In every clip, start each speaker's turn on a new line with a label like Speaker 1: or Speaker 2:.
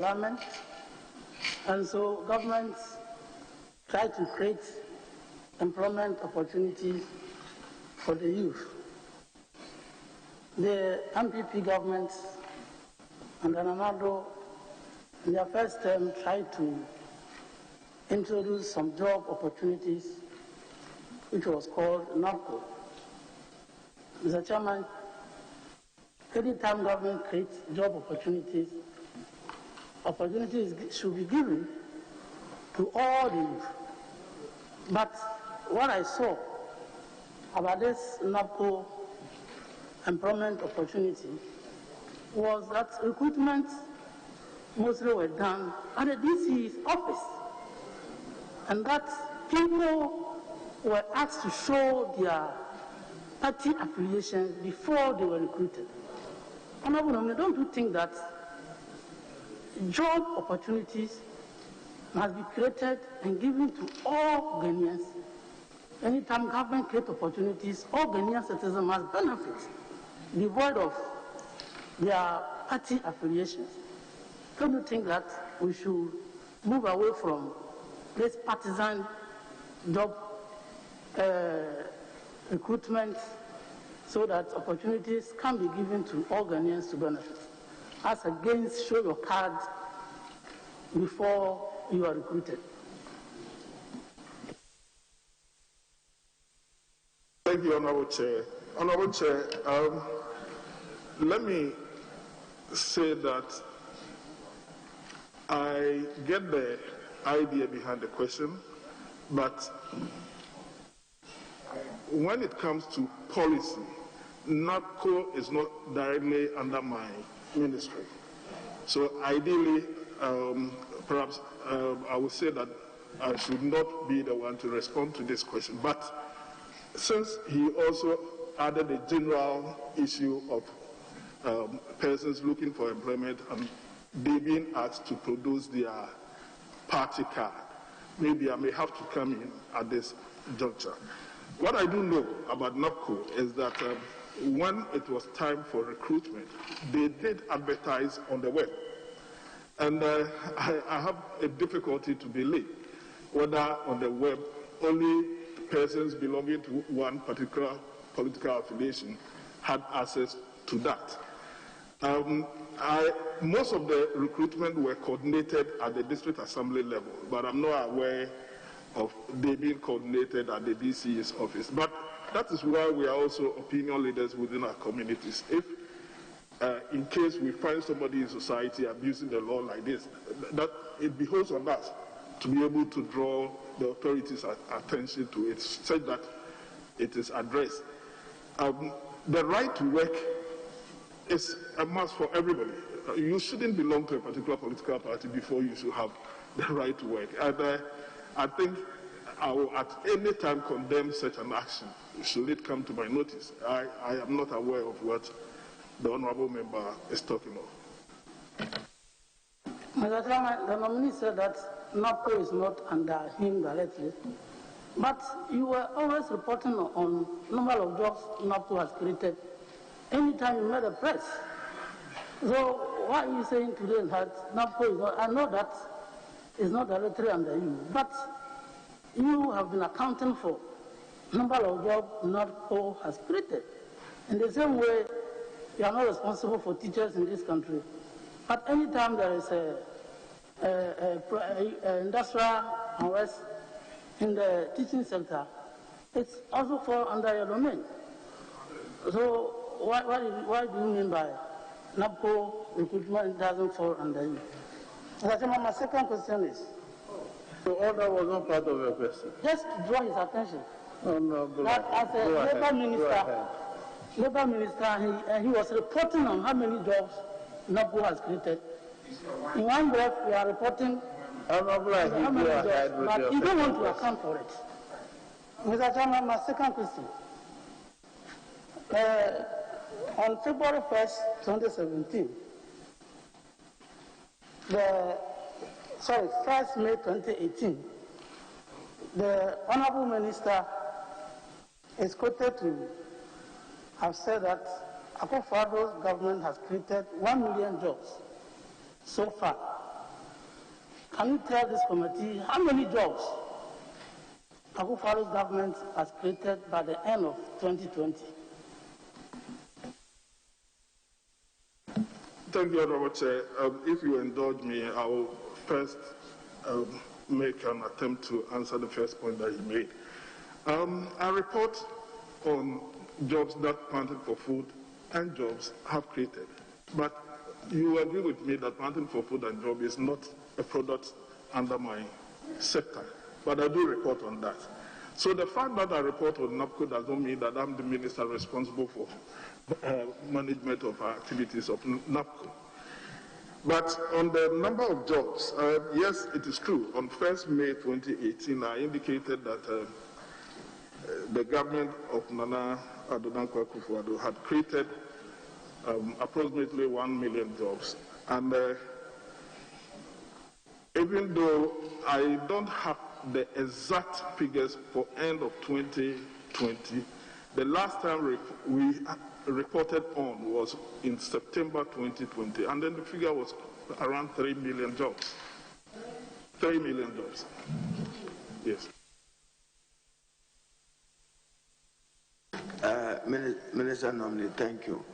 Speaker 1: employment, and so governments try to create employment opportunities for the youth. The MPP government and Anamado, in their first term, tried to introduce some job opportunities, which was called NAPO. Mr. Chairman, anytime government creates job opportunities should be given to all the youth. But what I saw about this NAPO employment opportunity was that recruitment mostly were done at the DC's office, and that people were asked to show their party affiliations before they were recruited. Honorable Nominee, don't you think that job opportunities must be created and given to all Ghanaians? Anytime government creates opportunities, all Ghanaian citizens must benefit, devoid of their party affiliations. Don't you think that we should move away from this partisan job recruitment so that opportunities can be given to all Ghanaians to benefit, as against show your card before you are recruited?
Speaker 2: Thank you, Honorable Chair. Honorable Chair, let me say that I get the idea behind the question, but when it comes to policy, NAPCO is not directly under my ministry. So ideally, perhaps I would say that I should not be the one to respond to this question. But since he also added the general issue of persons looking for employment and they being asked to produce their party card, maybe I may have to come in at this juncture. What I do know about NAPCO is that when it was time for recruitment, they did advertise on the web. And I have a difficulty to believe whether on the web only persons belonging to one particular political affiliation had access to that. Most of the recruitment were coordinated at the district assembly level, but I'm not aware of they being coordinated at the DC's office. But that is why we are also opinion leaders within our communities. If in case we find somebody in society abusing the law like this, that it behoves on us to be able to draw the authorities' attention to it, such that it is addressed. The right to work is a must for everybody. You shouldn't belong to a particular political party before you should have the right to work. And I think I will at any time condemn such an action, should it come to my notice. I am not aware of what the Honourable Member is talking of.
Speaker 1: Mr. Chairman, the nominee said that NAPCO is not under him directly, but you were always reporting on number of jobs NAPCO has created anytime you met the press. So why are you saying today that NAPCO is not? I know that it's not directly under you, but you have been accounting for number of jobs NAPCO has created. In the same way, you are not responsible for teachers in this country. But anytime there is a industrial unrest in the teaching sector, it's also fall under your domain. So why do you mean by NAPCO recruitment doesn't fall under you? Mr. Chairman, my second question is.
Speaker 3: So all that was not part of your question.
Speaker 1: Just to draw his attention.
Speaker 3: Oh, no, go
Speaker 1: that
Speaker 3: ahead.
Speaker 1: As a labor minister, he was reporting on how many jobs NAPCO has created. In one breath, we are reporting how many jobs, but you don't want to account for it. Mr. Chairman, my second question. On February 1st, 2017, 1st May 2018, the Honourable Minister is quoted to have said that Akufo-Addo's government has created 1 million jobs so far can you tell this committee how many jobs Akufo-Addo's government has created by the end of 2020?
Speaker 2: Thank you, Honorable Chair. If you indulge me, I will first make an attempt to answer the first point that you made. I report on jobs that Planting for Food and jobs have created. But you agree with me that Planting for Food and Job is not a product under my sector. But I do report on that. So the fact that I report on NAPCO does not mean that I'm the minister responsible for management of activities of NAPCO. But on the number of jobs, yes, it is true. On 1st May 2018, I indicated that the government of Nana Addo Dankwa Akufo-Addo had created approximately 1 million jobs. And even though I don't have the exact figures for end of 2020, the last time we reported on was in September 2020, and then the figure was around 3 million jobs. 3 million jobs. Yes.
Speaker 4: Minister Nominee, thank you.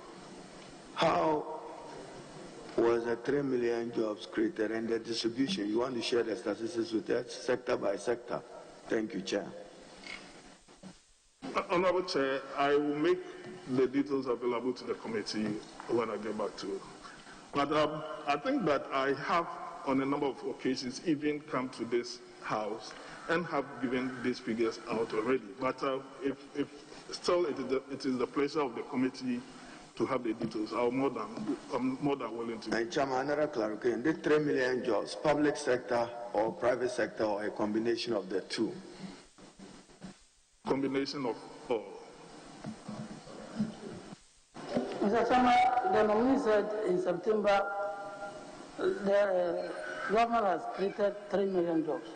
Speaker 4: How was the 3 million jobs created and the distribution? You want to share the statistics with us, sector by sector? Thank you, Chair.
Speaker 2: Honorable Chair, I will make the details available to the committee when I get back to it. But I think that I have, on a number of occasions, even come to this House and have given these figures out already. But if still it is the pleasure of the committee to have the details, I'm more than willing to.
Speaker 4: And Chairman, another clarification: the 3 million jobs, public sector or private sector, or a combination of the two?
Speaker 2: Combination of all.
Speaker 1: Mr. Chairman, the nominee said in September the government has created 3 million jobs.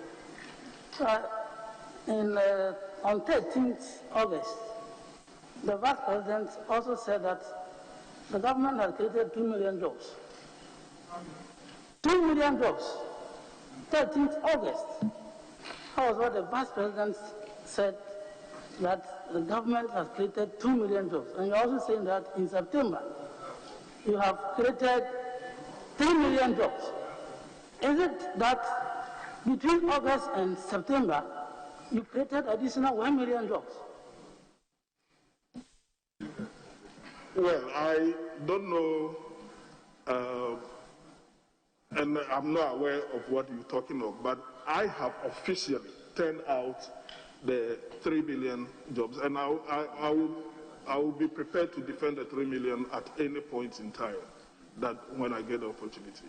Speaker 1: On 13th August, the Vice President also said that the government has created 2 million jobs. 2 million jobs. 13th August. That was what the Vice President said, that the government has created 2 million jobs. And you're also saying that in September, you have created 3 million jobs. Is it that between August and September, you created additional 1 million jobs?
Speaker 2: Well, I don't know, and I'm not aware of what you're talking of, but I have officially turned out the 3 million jobs, and I will be prepared to defend the 3 million at any point in time, that when I get the opportunity.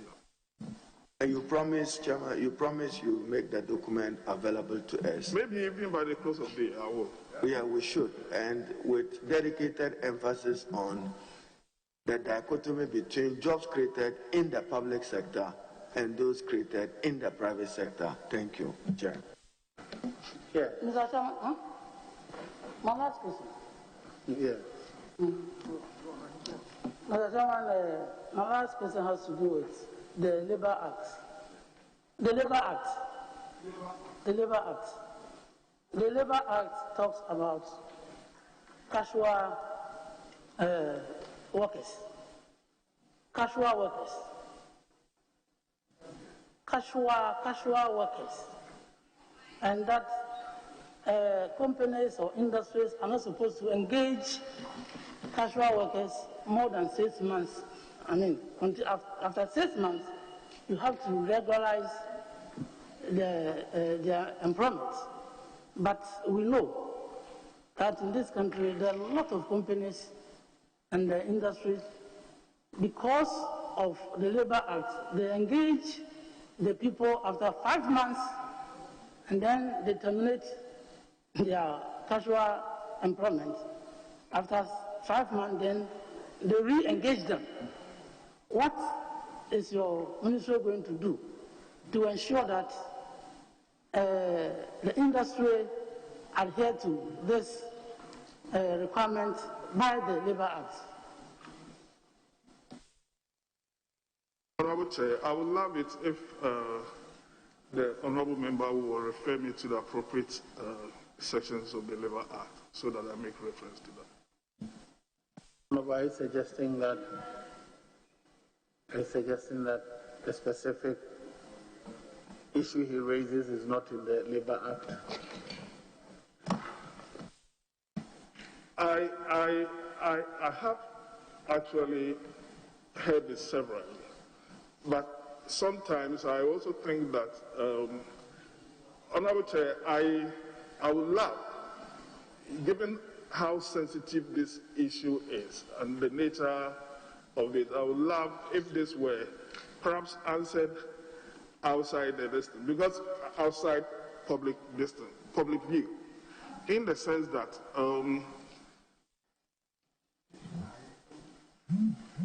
Speaker 4: And you promise, Chairman, you make the document available to us?
Speaker 2: Maybe even by the close of the day, I will.
Speaker 4: Yeah, we should, and with dedicated emphasis on the dichotomy between jobs created in the public sector and those created in the private sector. Thank you, Chair.
Speaker 3: Yeah.
Speaker 1: Mr. Chairman, my last question.
Speaker 3: Yeah.
Speaker 1: Mr. Chairman, my last question has to do with the Labour Act. The Labour Act. The Labour Act. The Labour Act talks about casual workers. Casual workers. Casual workers. And that companies or industries are not supposed to engage casual workers more than 6 months. I mean, after 6 months, you have to regularize their employment. But we know that in this country, there are a lot of companies and the industries, because of the Labour Act, they engage the people after 5 months, and then they terminate their casual employment. After 5 months, then they re-engage them. What is your ministry going to do to ensure that the industry adhere to this requirement by the Labour Act?
Speaker 2: Honorable Chair, I would love it if the honourable member will refer me to the appropriate sections of the Labour Act so that I make reference to that.
Speaker 3: Honourable, are you suggesting that the specific issue he raises is not in the Labour Act?
Speaker 2: I have actually heard this severally, but sometimes I also think that, Honourable Chair, I would love, given how sensitive this issue is and the nature of it, I would love if this were perhaps answered outside the distance, because outside public view, in the sense that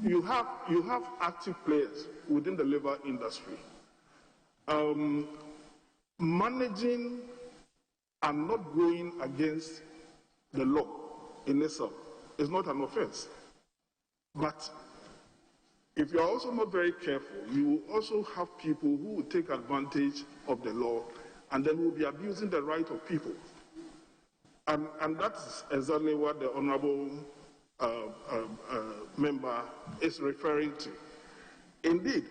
Speaker 2: you have active players within the labour industry. Managing and not going against the law in itself is not an offence. But if you are also not very careful, you will also have people who will take advantage of the law and then will be abusing the right of people. And that's exactly what the honourable member is referring to. Indeed,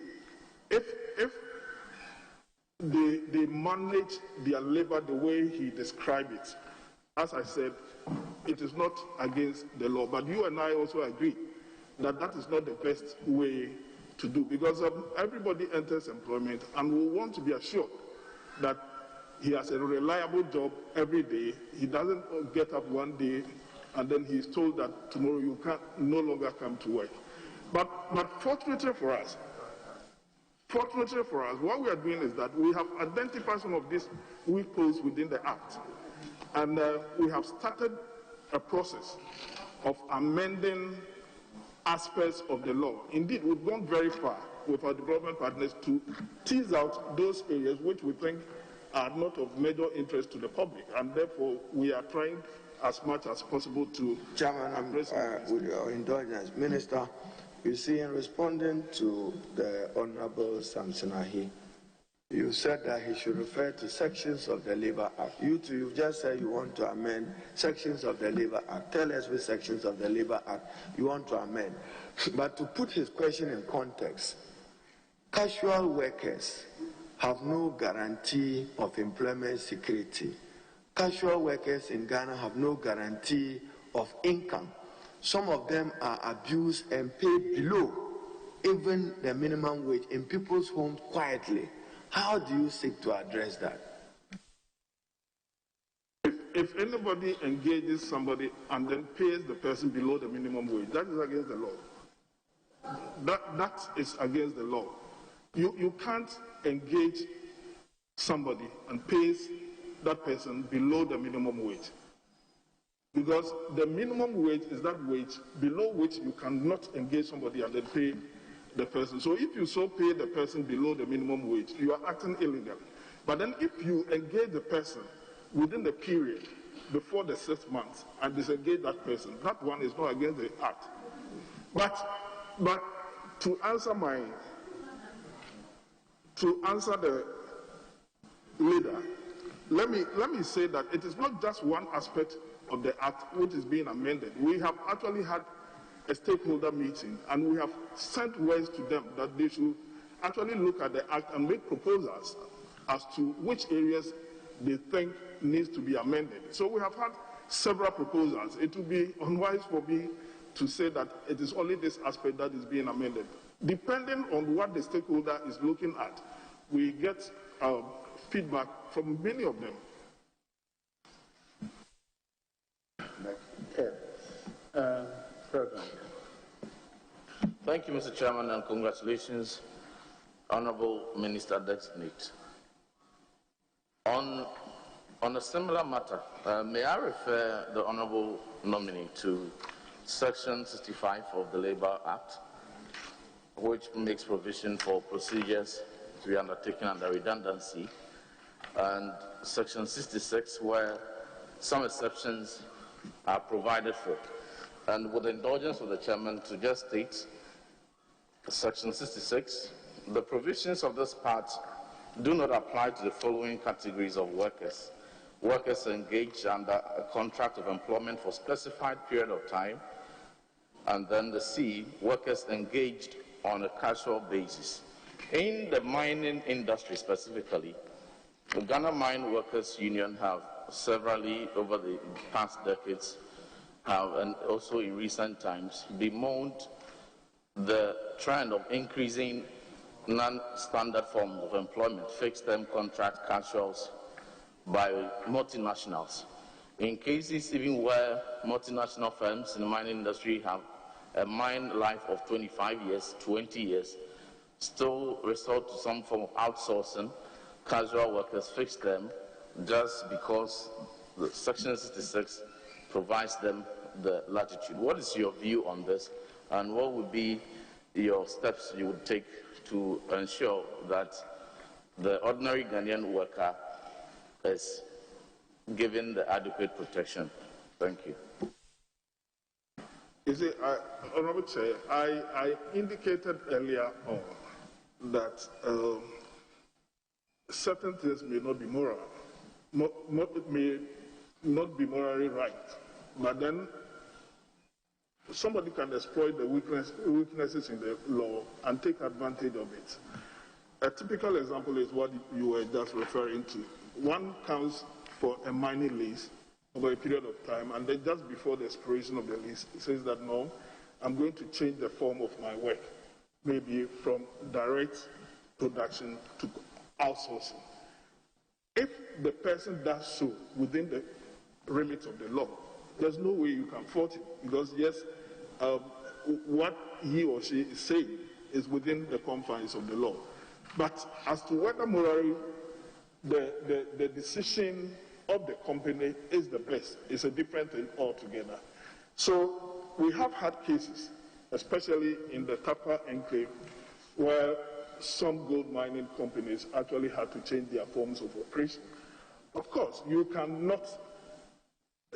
Speaker 2: if they manage their labor the way he described it, as I said, it is not against the law. But you and I also agree that that is not the best way to do, because everybody enters employment and will want to be assured that he has a reliable job every day. He doesn't get up one day and then he's told that tomorrow you can no longer come to work. But fortunately for us, what we are doing is that we have identified some of these weak points within the Act. And we have started a process of amending aspects of the law. Indeed, we've gone very far with our development partners to tease out those areas which we think are not of major interest to the public, and therefore we are trying as much as possible to
Speaker 4: Chairman, with your indulgence, Minister, you see, in responding to the Honourable Samson Ahi, you said that he should refer to sections of the Labour Act. You too, you've just said you want to amend sections of the Labour Act. Tell us which sections of the Labour Act you want to amend. But to put his question in context, casual workers have no guarantee of employment security. Casual workers in Ghana have no guarantee of income. Some of them are abused and paid below even the minimum wage in people's homes quietly. How do you seek to address that?
Speaker 2: If anybody engages somebody and then pays the person below the minimum wage, that is against the law. That is against the law. You can't engage somebody and pays that person below the minimum wage, because the minimum wage is that wage below which you cannot engage somebody and then pay the person. So if you so pay the person below the minimum wage, you are acting illegally. But then if you engage the person within the period before the 6 months and disengage that person, that one is not against the Act. But to answer the leader, let me say that it is not just one aspect of the Act which is being amended. We have actually had a stakeholder meeting, and we have sent words to them that they should actually look at the Act and make proposals as to which areas they think needs to be amended. So we have had several proposals. It would be unwise for me to say that it is only this aspect that is being amended. Depending on what the stakeholder is looking at, we get feedback from many of them.
Speaker 5: Thank you, Mr. Chairman, and congratulations, Honourable Minister Designate. On a similar matter, may I refer the Honourable nominee to Section 65 of the Labour Act, which makes provision for procedures to be undertaken under redundancy, and Section 66, where some exceptions are provided for. And with the indulgence of the Chairman, to just state Section 66, the provisions of this part do not apply to the following categories of workers: workers engaged under a contract of employment for a specified period of time, and then the C, workers engaged on a casual basis. In the mining industry specifically, the Ghana Mine Workers Union have severally over the past decades and also in recent times bemoaned the trend of increasing non-standard forms of employment, fixed-term contract casuals by multinationals. In cases even where multinational firms in the mining industry have a mine life of 25 years, 20 years, still resort to some form of outsourcing casual workers, fixed term, just because the Section 66 provides them the latitude. What is your view on this, and what would be your steps you would take to ensure that the ordinary Ghanaian worker is given the adequate protection? Thank you.
Speaker 2: You see, Honorable Chair, I indicated earlier on that certain things may not be moral, may not be morally right, but then somebody can exploit the weaknesses in the law and take advantage of it. A typical example is what you were just referring to. One comes for a mining lease over a period of time, and then just before the expiration of the lease, it says that, no, I'm going to change the form of my work, maybe from direct production to outsourcing. If the person does so within the remit of the law, there's no way you can fault him, because yes, what he or she is saying is within the confines of the law. But as to whether morally the decision of the company is the best is a different thing altogether. So we have had cases, especially in the Tapa enclave, where some gold mining companies actually had to change their forms of operation. Of course, you cannot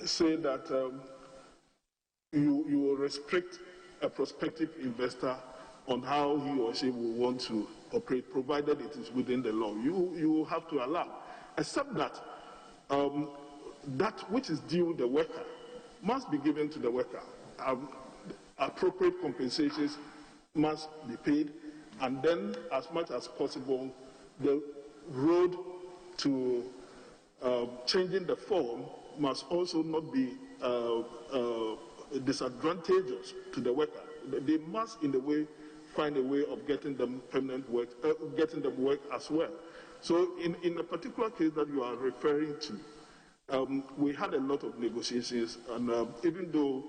Speaker 2: say that you will restrict a prospective investor on how he or she will want to operate, provided it is within the law. You will have to allow, except that that which is due the worker must be given to the worker. Appropriate compensations must be paid, and then, as much as possible, the road to changing the form must also not be disadvantageous to the worker. They must, in a way, find a way of getting them permanent work, getting them work as well. So, in a particular case that you are referring to, we had a lot of negotiations, and even though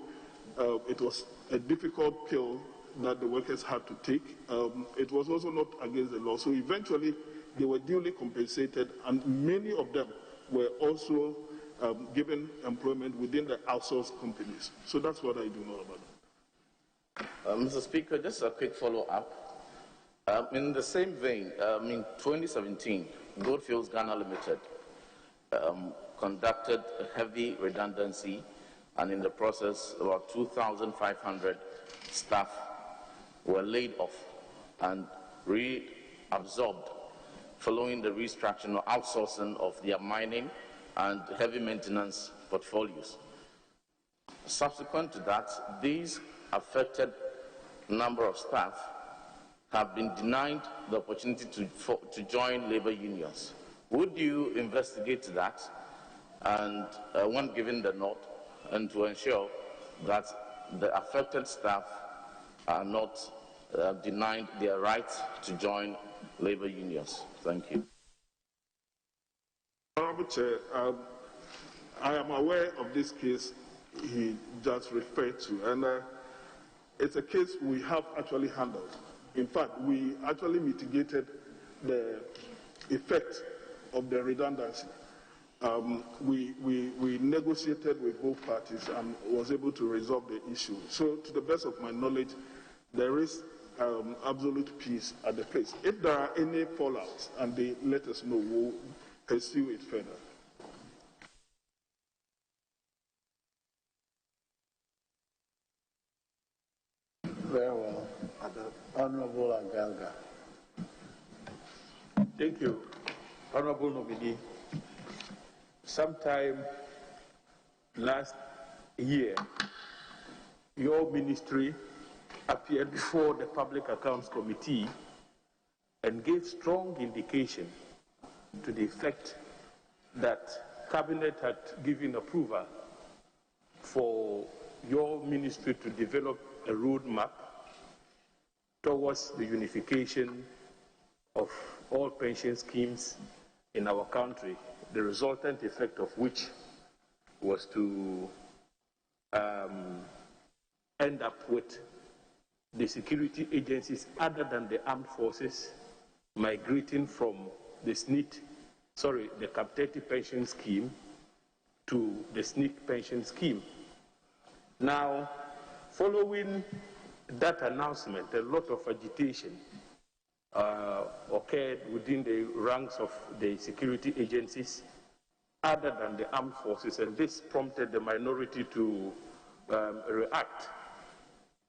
Speaker 2: it was a difficult pill that the workers had to take, it was also not against the law. So eventually, they were duly compensated, and many of them were also given employment within the outsourced companies. So that's what I do know about that.
Speaker 5: Mr. Speaker, just a quick follow-up. In the same vein, in 2017, Goldfields Ghana Limited conducted a heavy redundancy, and in the process, about 2,500 staff were laid off and reabsorbed following the restructuring or outsourcing of their mining and heavy maintenance portfolios. Subsequent to that, these affected number of staff have been denied the opportunity to join labor unions. Would you investigate that, and when given the nod, and to ensure that the affected staff are not denied their right to join labor unions? Thank you.
Speaker 2: Honorable Chair, I am aware of this case he just referred to, and it's a case we have actually handled. In fact, we actually mitigated the effect of the redundancy. We negotiated with both parties and was able to resolve the issue. So, to the best of my knowledge, there is absolute peace at the place. If there are any fallouts and they let us know, we'll pursue it further.
Speaker 3: Very well. Honorable Agalga.
Speaker 6: Thank you. Honorable nominee, sometime last year, your ministry appeared before the Public Accounts Committee and gave strong indication to the effect that Cabinet had given approval for your ministry to develop a roadmap towards the unification of all pension schemes in our country, the resultant effect of which was to end up with the security agencies other than the armed forces migrating from the the captative pension scheme to the SNCC pension scheme. Now, following that announcement, a lot of agitation occurred within the ranks of the security agencies other than the armed forces, and this prompted the minority to react.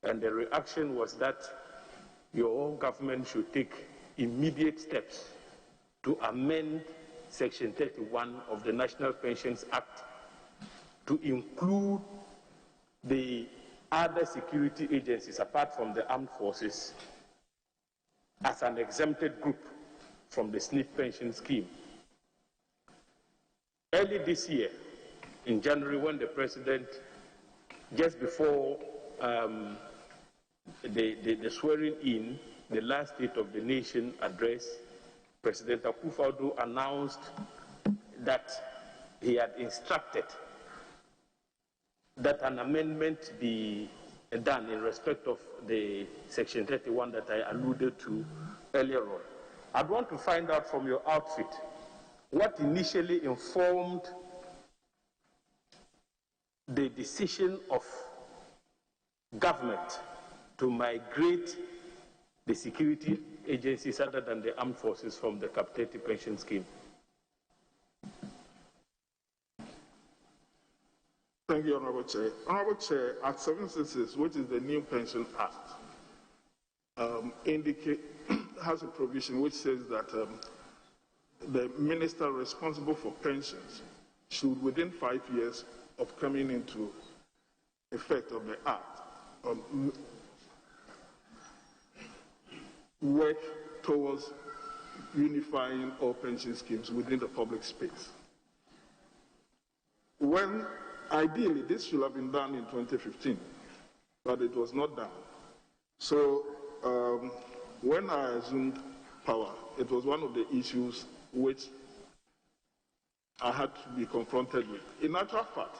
Speaker 6: And the reaction was that your own government should take immediate steps to amend Section 31 of the National Pensions Act to include the other security agencies apart from the armed forces as an exempted group from the SNCC pension scheme. Early this year, in January, when the President, just before the swearing in, the last State of the Nation address, President Akufo-Addo announced that he had instructed that an amendment be done in respect of the Section 31 that I alluded to earlier on. I'd want to find out from your outfit what initially informed the decision of government to migrate the security agencies other than the armed forces from the captative pension scheme.
Speaker 2: Thank you, Honorable Chair. Honorable Chair, Act 766, which is the new Pension Act, has a provision which says that the minister responsible for pensions should, within 5 years of coming into effect of the Act, work towards unifying all pension schemes within the public space. When ideally this should have been done in 2015, but it was not done. So when I assumed power, it was one of the issues which I had to be confronted with. In actual fact,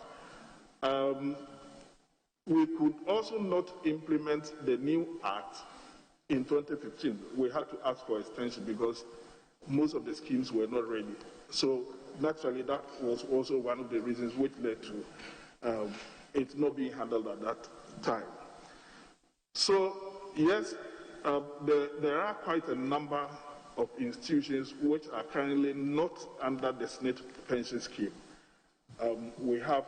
Speaker 2: we could also not implement the new Act in 2015. We had to ask for extension because most of the schemes were not ready. So naturally, that was also one of the reasons which led to it not being handled at that time. So yes, there are quite a number of institutions which are currently not under the SNCC pension scheme. We have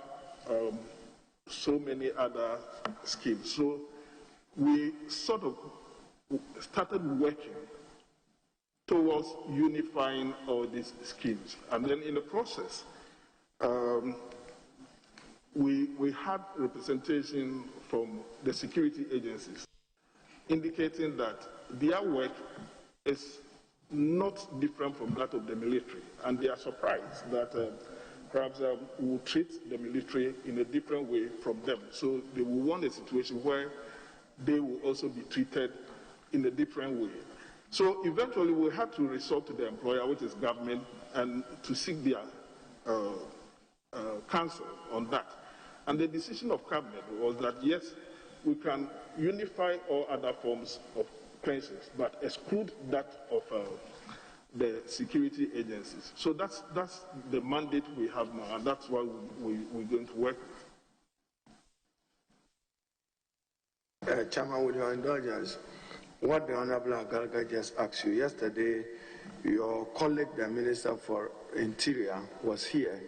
Speaker 2: so many other schemes. So we sort of started working towards unifying all these schemes. And then in the process, we had representation from the security agencies indicating that their work is not different from that of the military. And they are surprised that perhaps we will treat the military in a different way from them. So they will want a situation where they will also be treated in a different way. So eventually we had to resort to the employer, which is government, and to seek their counsel on that. And the decision of cabinet was that yes, we can unify all other forms of pensions, but exclude that of the security agencies. So that's the mandate we have now, and that's what we're going to work
Speaker 4: with. Chairman, with your indulgence, what the Honorable Agalga just asked you yesterday, your colleague, the Minister for Interior, was here.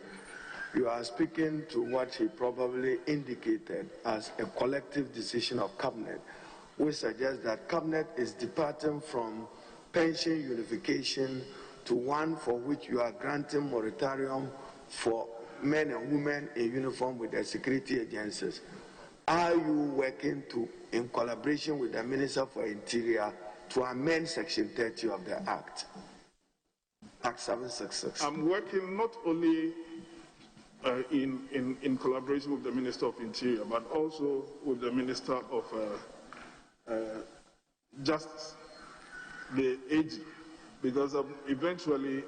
Speaker 4: You are speaking to what he probably indicated as a collective decision of Cabinet, which suggests that Cabinet is departing from pension unification to one for which you are granting moratorium for men and women in uniform with the security agencies. Are you working in collaboration with the Minister for Interior to amend Section 30 of the Act, Act 766?
Speaker 2: I'm working not only in collaboration with the Minister of Interior, but also with the Minister of Justice, the AG, because eventually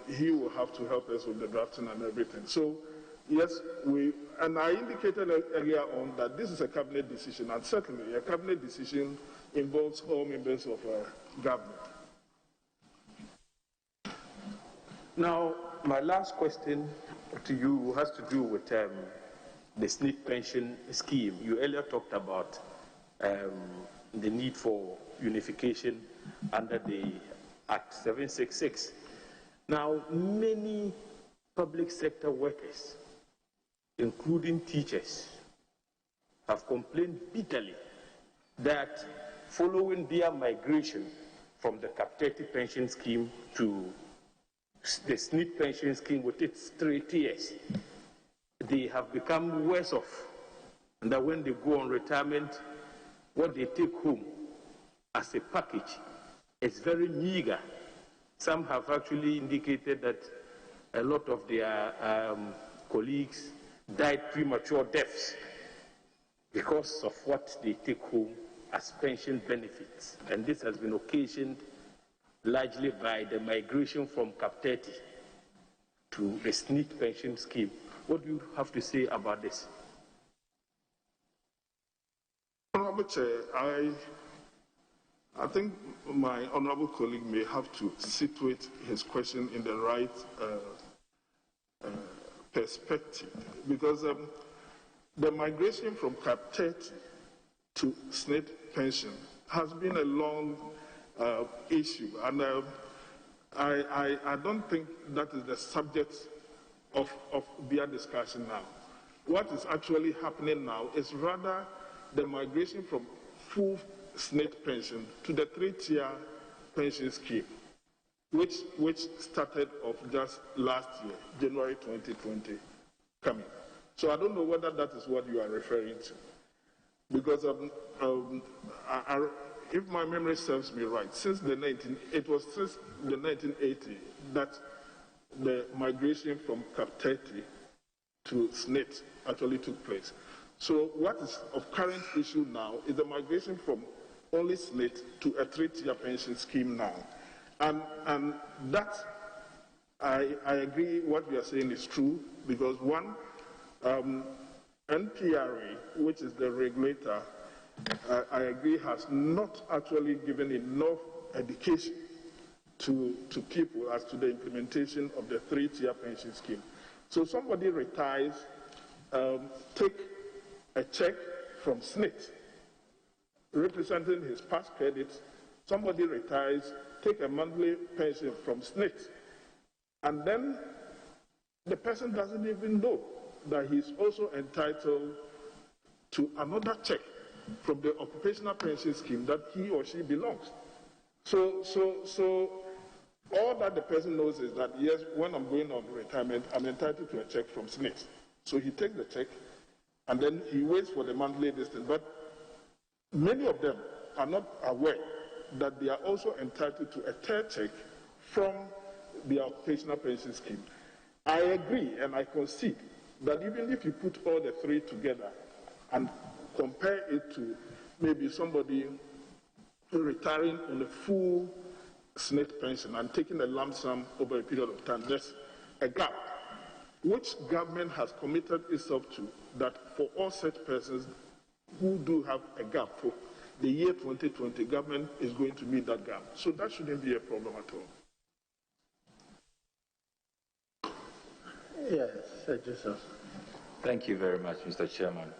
Speaker 2: he will have to help us with the drafting and everything. So, yes, and I indicated earlier on that this is a cabinet decision, and certainly a cabinet decision involves all members of government.
Speaker 6: Now, my last question to you has to do with the SNP pension scheme. You earlier talked about the need for unification under the Act 766. Now, many public sector workers, including teachers, have complained bitterly that following their migration from the Cap 30 pension scheme to the SNP pension scheme with its 3 tiers, they have become worse off, and that when they go on retirement, what they take home as a package is very meager. Some have actually indicated that a lot of their colleagues died premature deaths because of what they take home as pension benefits. And this has been occasioned largely by the migration from Cap 30 to the SNP pension scheme. What do you have to say about this?
Speaker 2: Honorable Chair, I think my honorable colleague may have to situate his question in the right perspective, because the migration from Cap 30 to SNP pension has been a long issue, and I don't think that is the subject of their discussion now. What is actually happening now is rather the migration from full SNP pension to the 3-tier pension scheme, which started off just last year, January 2020 coming. So I don't know whether that is what you are referring to, because if my memory serves me right, it was since the 1980 that the migration from Cap 30 to SNP actually took place. So what is of current issue now is the migration from only SNP to a 3-tier pension scheme now. And that, I agree what you are saying is true, because one, NPRA, which is the regulator, I agree, has not actually given enough education to people as to the implementation of the 3-tier pension scheme. So somebody retires, take a check from SNP representing his past credits. Somebody retires, take a monthly pension from SNP, and then the person doesn't even know that he's also entitled to another check from the occupational pension scheme that he or she belongs. So all that the person knows is that, yes, when I'm going on retirement, I'm entitled to a check from SNP. So he takes the check, and then he waits for the monthly distance. But many of them are not aware that they are also entitled to a third check from the occupational pension scheme. I agree, and I concede that even if you put all the 3 together and compare it to maybe somebody retiring on a full SNP pension and taking a lump sum over a period of time, there's a gap, which government has committed itself to, that for all such persons who do have a gap for the year 2020, government is going to meet that gap. So that shouldn't be a problem at all.
Speaker 3: Yes, Sir Joseph.
Speaker 7: Thank you very much, Mr. Chairman.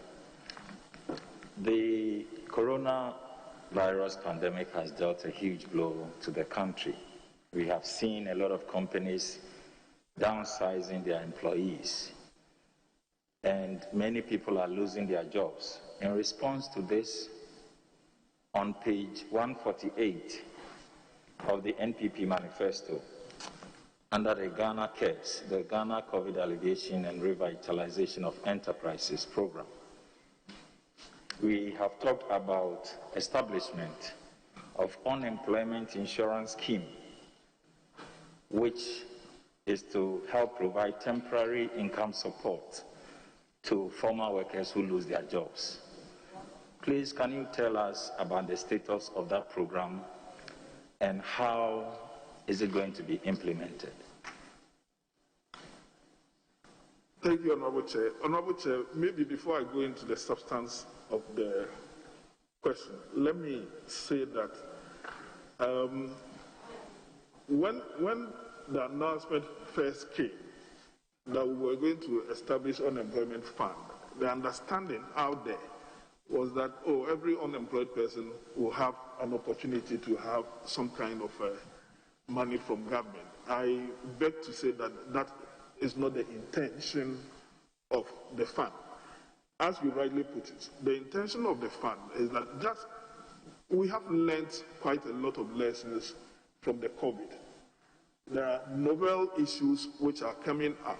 Speaker 7: The coronavirus pandemic has dealt a huge blow to the country. We have seen a lot of companies downsizing their employees, and many people are losing their jobs. In response to this, on page 148 of the NPP manifesto, under the Ghana CARES, the Ghana COVID Alleviation and Revitalization of Enterprises program. We have talked about establishment of unemployment insurance scheme, which is to help provide temporary income support to former workers who lose their jobs. Please, can you tell us about the status of that program and how is it going to be implemented?
Speaker 2: Thank you, Honorable Chair. Honorable Chair, maybe before I go into the substance of the question, let me say that when the announcement first came that we were going to establish unemployment fund, the understanding out there was that, oh, every unemployed person will have an opportunity to have some kind of money from government. I beg to say that that is not the intention of the fund. As you rightly put it, the intention of the fund is that we have learned quite a lot of lessons from the COVID. There are novel issues which are coming up.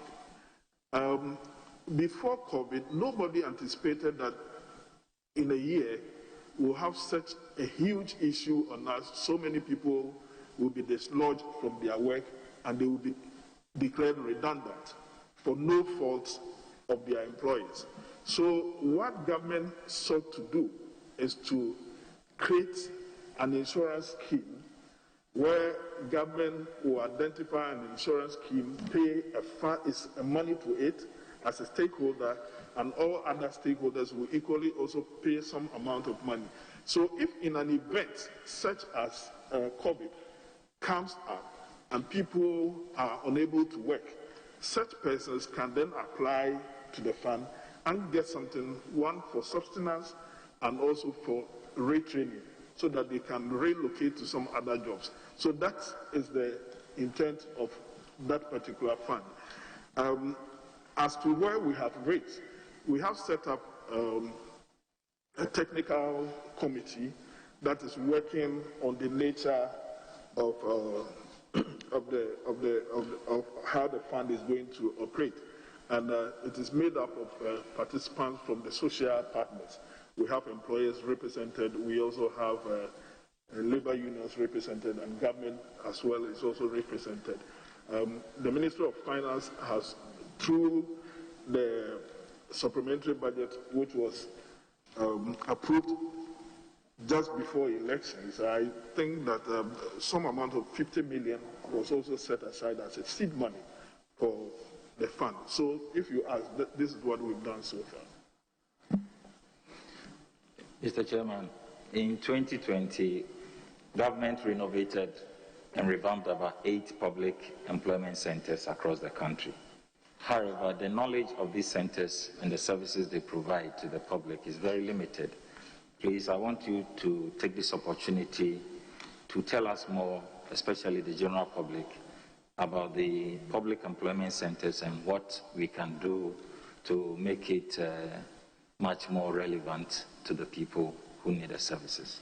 Speaker 2: Before COVID, nobody anticipated that in a year we'll have such a huge issue on us. So many people will be dislodged from their work and they will be declared redundant for no fault of their employers. So what government sought to do is to create an insurance scheme where government will identify an insurance scheme, pay a money to it as a stakeholder, and all other stakeholders will equally also pay some amount of money. So if in an event such as COVID comes up and people are unable to work, such persons can then apply to the fund and get something, one for subsistence and also for retraining, so that they can relocate to some other jobs. So that is the intent of that particular fund. As to where we have raised, we have set up a technical committee that is working on the nature of how the fund is going to operate. And it is made up of participants from the social partners. We have employers represented, we also have labor unions represented, and government as well is also represented. The Ministry of Finance has, through the supplementary budget, which was approved just before elections, I think that some amount of 50 million was also set aside as a seed money for the fund. So if you ask, this is what we've done so far.
Speaker 7: Mr. Chairman, in 2020, government renovated and revamped about 8 public employment centers across the country. However, the knowledge of these centers and the services they provide to the public is very limited. Please, I want you to take this opportunity to tell us more, especially the general public, about the public employment centers and what we can do to make it much more relevant to the people who need the services.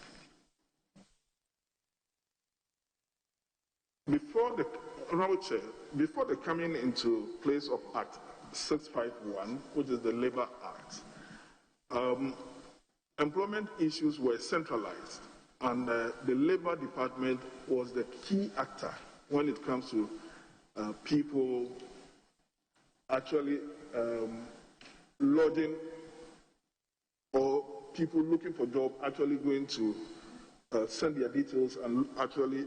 Speaker 2: Before the coming into place of Act 651, which is the Labor Act, employment issues were centralized, and the Labor Department was the key actor when it comes to people actually lodging, or people looking for job actually going to send their details and actually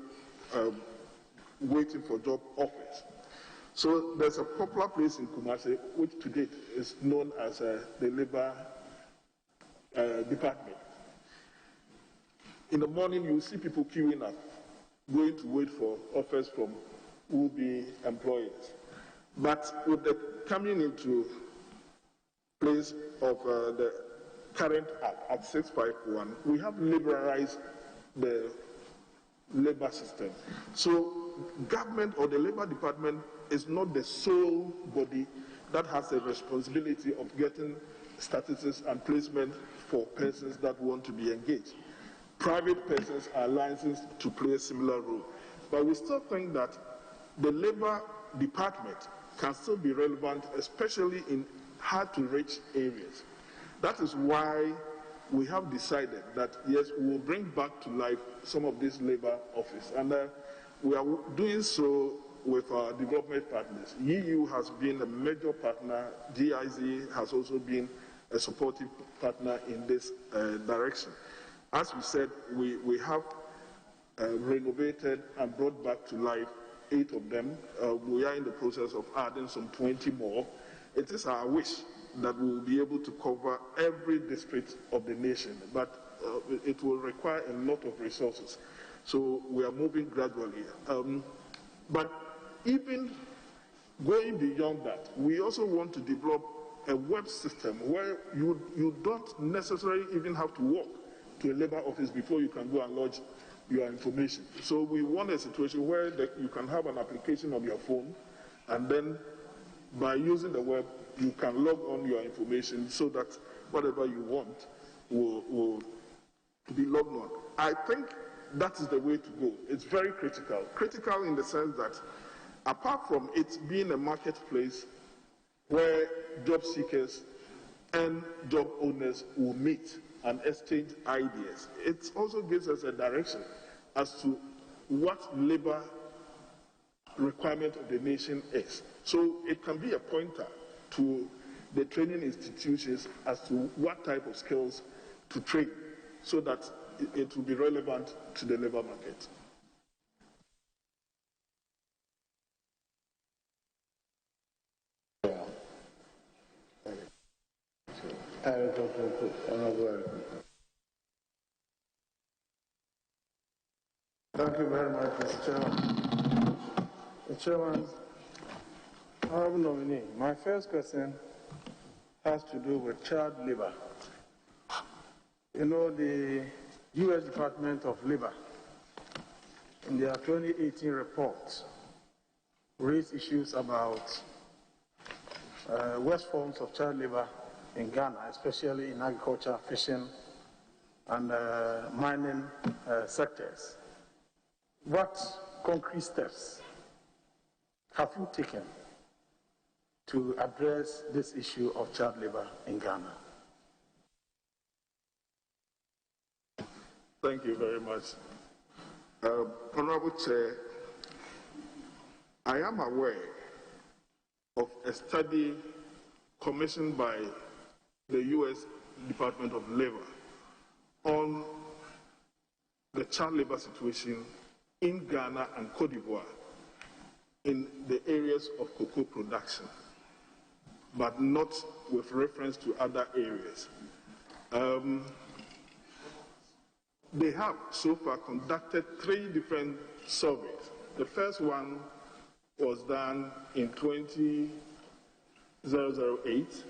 Speaker 2: waiting for job offers. So there's a popular place in Kumasi, which to date is known as the Labor Department. In the morning, you see people queuing up, going to wait for offers from would-be employers. But with the coming into place of the current Act 651, we have liberalized the labor system. So government or the Labor Department is not the sole body that has the responsibility of getting statistics and placement for persons that want to be engaged. Private persons are licensed to play a similar role. But we still think that the labor department can still be relevant, especially in hard-to-reach areas. That is why we have decided that, yes, we will bring back to life some of these labor office. And we are doing so with our development partners. EU has been a major partner. GIZ has also been a supportive partner in this direction. As we said, we have renovated and brought back to life 8 of them. We are in the process of adding some 20 more. It is our wish that we will be able to cover every district of the nation, but it will require a lot of resources. So we are moving gradually. But even going beyond that, we also want to develop a web system where you don't necessarily even have to walk to a labor office before you can go and lodge your information. So we want a situation where you can have an application on your phone, and then by using the web, you can log on your information so that whatever you want will be logged on. I think that is the way to go. It's very critical. Critical in the sense that apart from it being a marketplace where job seekers and job owners will meet and exchange ideas, it also gives us a direction as to what labor requirement of the nation is. So it can be a pointer to the training institutions as to what type of skills to train so that it will be relevant to the labor market.
Speaker 8: Thank you very much, Mr. Chairman. Mr. Chairman, honorable nominee, my first question has to do with child labor. You know, the U.S. Department of Labor, in their 2018 report, raised issues about worst forms of child labor in Ghana, especially in agriculture, fishing, and mining sectors. What concrete steps have you taken to address this issue of child labor in Ghana?
Speaker 2: Thank you very much. Honorable Chair, I am aware of a study commissioned by the U.S. Department of Labor on the child labor situation in Ghana and Cote d'Ivoire in the areas of cocoa production, but not with reference to other areas. They have so far conducted 3 different surveys. The first one was done in 2008,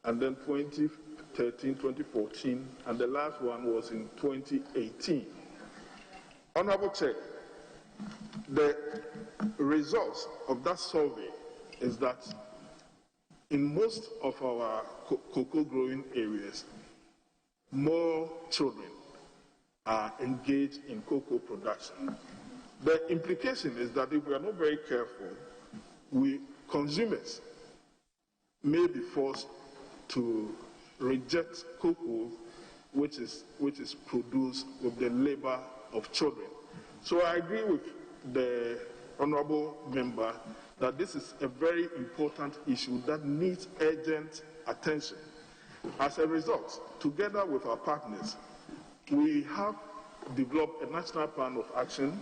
Speaker 2: and then 2013, 2014, and the last one was in 2018. Honorable Chair, the results of that survey is that in most of our cocoa growing areas, more children are engaged in cocoa production. The implication is that if we are not very careful, consumers may be forced to reject cocoa which is produced with the labor of children. So I agree with the honorable member that this is a very important issue that needs urgent attention. As a result, together with our partners, we have developed a national plan of action.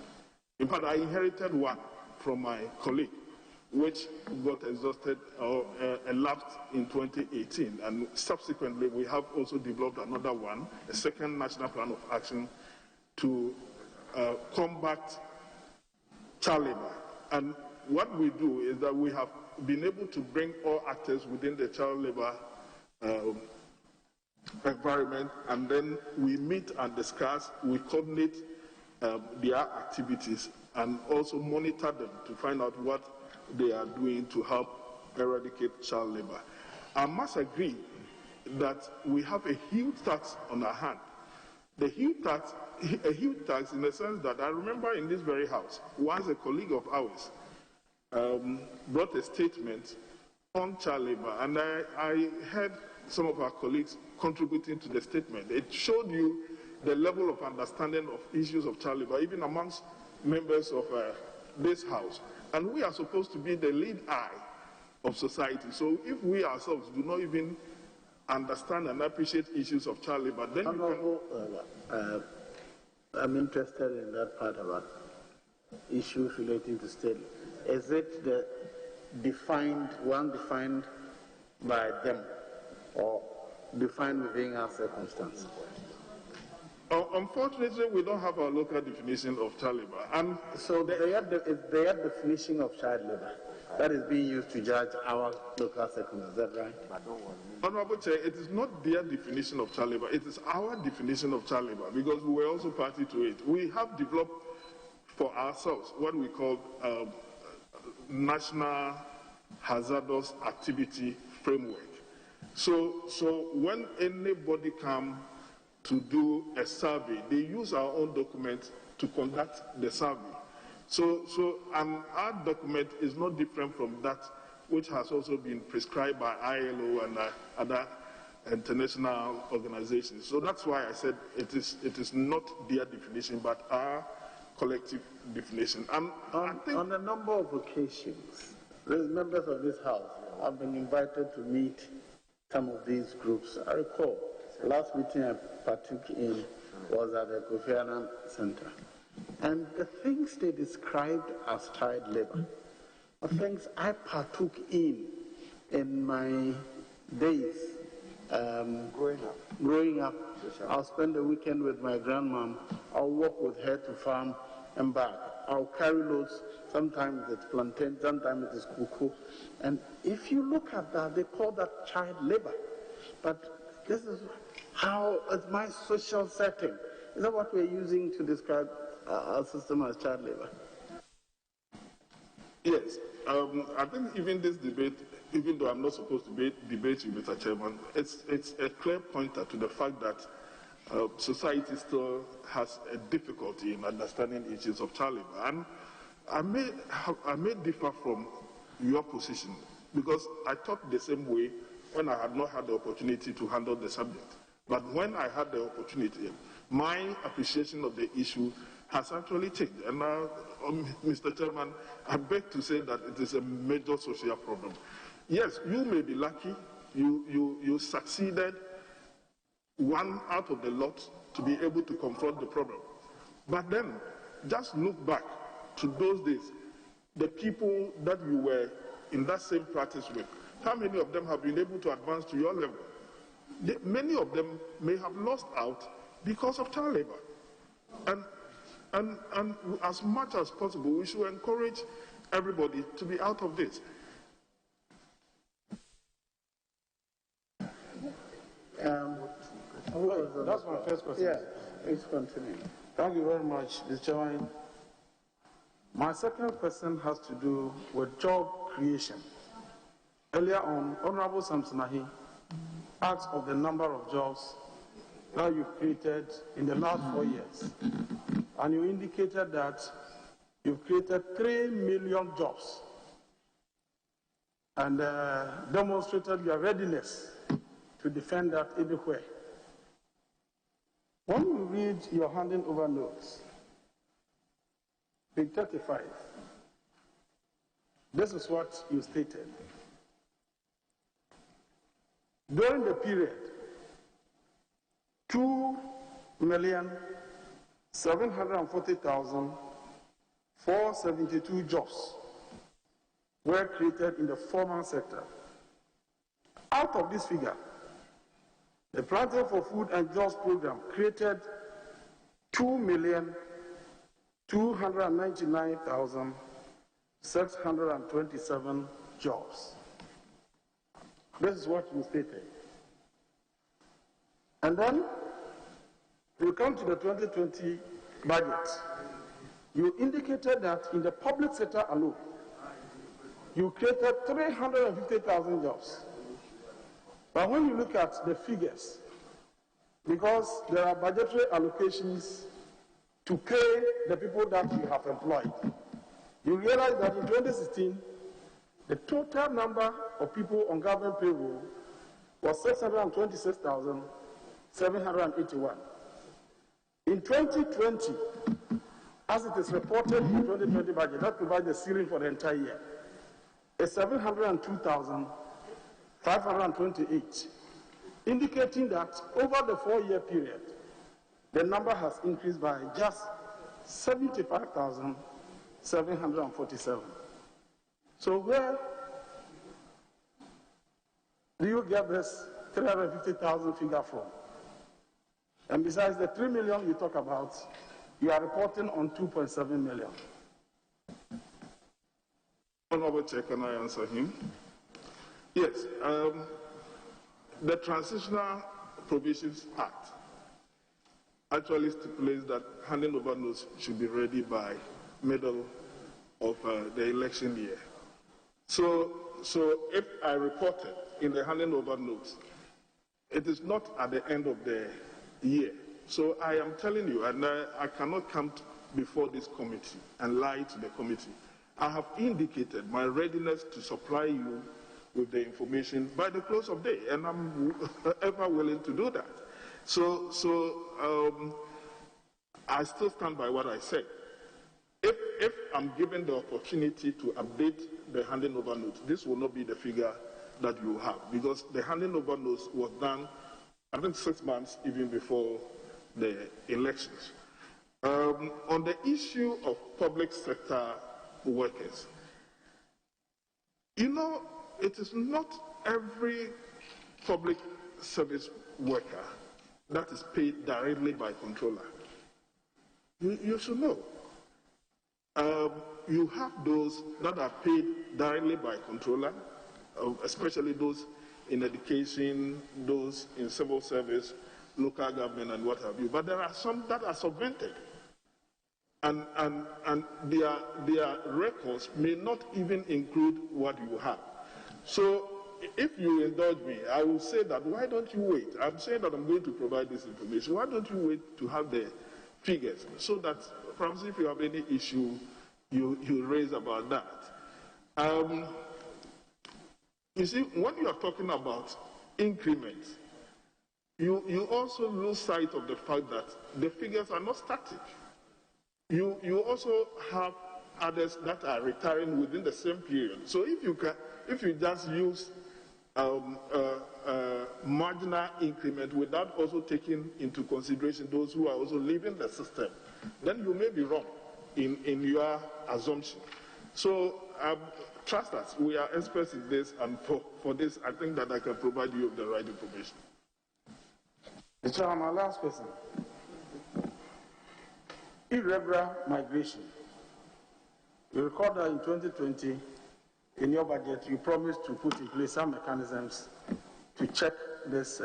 Speaker 2: In fact, I inherited one from my colleague, which got exhausted or elapsed in 2018. And subsequently, we have also developed another one, a second national plan of action to combat child labor. And what we do is that we have been able to bring all actors within the child labor environment, and then we meet and discuss, we coordinate their activities and also monitor them to find out what they are doing to help eradicate child labor. I must agree that we have a huge tax on our hand. A huge tax in the sense that I remember in this very house, once a colleague of ours brought a statement on child labor, and I heard some of our colleagues contributing to the statement. It showed you the level of understanding of issues of child labor, even amongst members of this House. And we are supposed to be the lead eye of society. So if we ourselves do not even understand and appreciate issues of child labor, then
Speaker 3: I'm interested in that part about issues relating to state. Is it the defined by them or defined within our circumstances?
Speaker 2: Unfortunately, we don't have a local definition of child labor. And
Speaker 3: so their definition of child labor that is being used to judge our local circumstances, is that right?
Speaker 2: Honorable Chair, it is not their definition of child labor, it is our definition of child labor, because we were also party to it. We have developed for ourselves what we call National Hazardous Activity Framework. So when anybody comes to do a survey, they use our own document to conduct the survey. Our document is not different from that which has also been prescribed by ILO and other international organizations. So that's why I said it is not their definition, but our collective definition. And
Speaker 3: on a number of occasions, the members of this House have been invited to meet some of these groups. I recall the last meeting I partook in was at the Kofi Annan Center. And the things they described as child labor are things I partook in my days growing up. I'll spend the weekend with my grandmom. I'll walk with her to farm and back. I'll carry loads. Sometimes it's plantain, sometimes it is cocoa. And if you look at that, they call that child labor. But this is how, it's my social setting. Is that what we're using to describe our system as child labor?
Speaker 2: Yes. I think even this debate, even though I'm not supposed to debate you, Mr. Chairman, it's a clear pointer to the fact that society still has a difficulty in understanding issues of child labor. And I may differ from your position, because I thought the same way when I had not had the opportunity to handle the subject. But when I had the opportunity, my appreciation of the issue has actually changed. And Mr. Chairman, I beg to say that it is a major social problem. Yes, you may be lucky, you succeeded one out of the lot to be able to confront the problem. But then, just look back to those days, the people that you were in that same practice with, how many of them have been able to advance to your level? Many of them may have lost out because of child labor. And as much as possible, we should encourage everybody to be out of this.
Speaker 8: That's my first question.
Speaker 3: Yeah, please continue.
Speaker 8: Thank you very much, Mr. Chairman. My second question has to do with job creation. Earlier on, Honorable Samsonahi asked of the number of jobs that you've created in the last 4 years. And you indicated that you've created 3 million jobs and demonstrated your readiness to defend that everywhere. When you read your handing over notes, page 35, this is what you stated. During the period, 2,740,472 jobs were created in the formal sector. Out of this figure, the Planting for Food and Jobs program created 2,299,627 jobs. This is what you stated. And then we come to the 2020 budget. You indicated that in the public sector alone, you created 350,000 jobs. But when you look at the figures, because there are budgetary allocations to pay the people that you have employed, you realize that in 2016, the total number of people on government payroll was 626,781. In 2020, as it is reported in the 2020 budget, that provides the ceiling for the entire year, is 702,528, indicating that over the 4-year period, the number has increased by just 75,747. So where do you get this 350,000 figure from? And besides the 3 million you talk about, you are reporting on 2.7 million.
Speaker 2: Honorable Chair, can I answer him? Yes. The Transitional Provisions Act actually stipulates that handing over notes should be ready by middle of the election year. So if I reported in the handing over notes, it is not at the end of the year. So I am telling you, and I cannot come before this committee and lie to the committee. I have indicated my readiness to supply you with the information by the close of day, and I'm ever willing to do that. So I still stand by what I said. If I'm given the opportunity to update the handing over notes, this will not be the figure that you have, because the handing over notes was done, I think, 6 months even before the elections. On the issue of public sector workers, you know, it is not every public service worker that is paid directly by controller. You should know. You have those that are paid directly by controller, especially those in education, those in civil service, local government, and what have you. But there are some that are subvented, and their records may not even include what you have. So if you indulge me, I will say that, why don't you wait? I'm saying that I'm going to provide this information. Why don't you wait to have the figures, so that perhaps if you have any issue, you raise about that. You see, when you are talking about increments, you also lose sight of the fact that the figures are not static. You also have others that are retiring within the same period. So if you just use marginal increment without also taking into consideration those who are also leaving the system, then you may be wrong in your assumption. So trust us, we are experts in this, and for this, I think that I can provide you with the right information.
Speaker 8: Mr. Chairman, my last question. Irregular migration. You recall that in 2020, in your budget, you promised to put in place some mechanisms to check this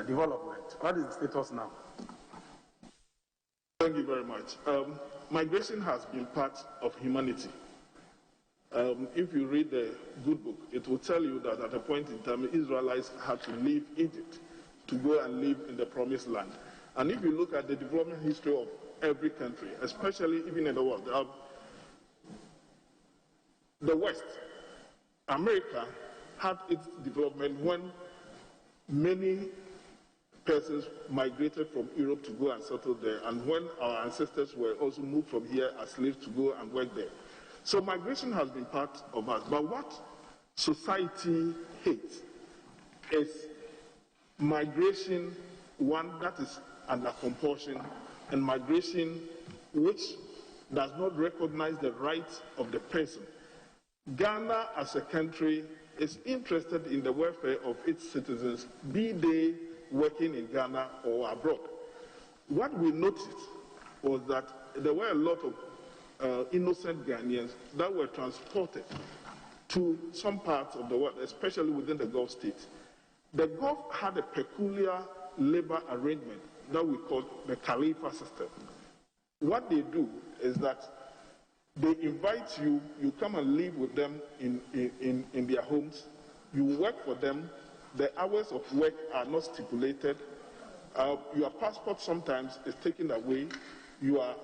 Speaker 8: development. What is the status now?
Speaker 2: Thank you very much. Migration has been part of humanity. If you read the good book, it will tell you that at a point in time, Israelites had to leave Egypt to go and live in the promised land. And if you look at the development history of every country, especially even in the world, the West, America, had its development when many persons migrated from Europe to go and settle there, and when our ancestors were also moved from here as slaves to go and work there. So migration has been part of us. But what society hates is migration, one that is under compulsion, and migration which does not recognize the rights of the person. Ghana as a country is interested in the welfare of its citizens, be they working in Ghana or abroad. What we noticed was that there were a lot of innocent Ghanaians that were transported to some parts of the world, especially within the Gulf states. The Gulf had a peculiar labor arrangement that we call the Khalifa system. What they do is that they invite you, you come and live with them in their homes, you work for them, the hours of work are not stipulated, your passport sometimes is taken away, your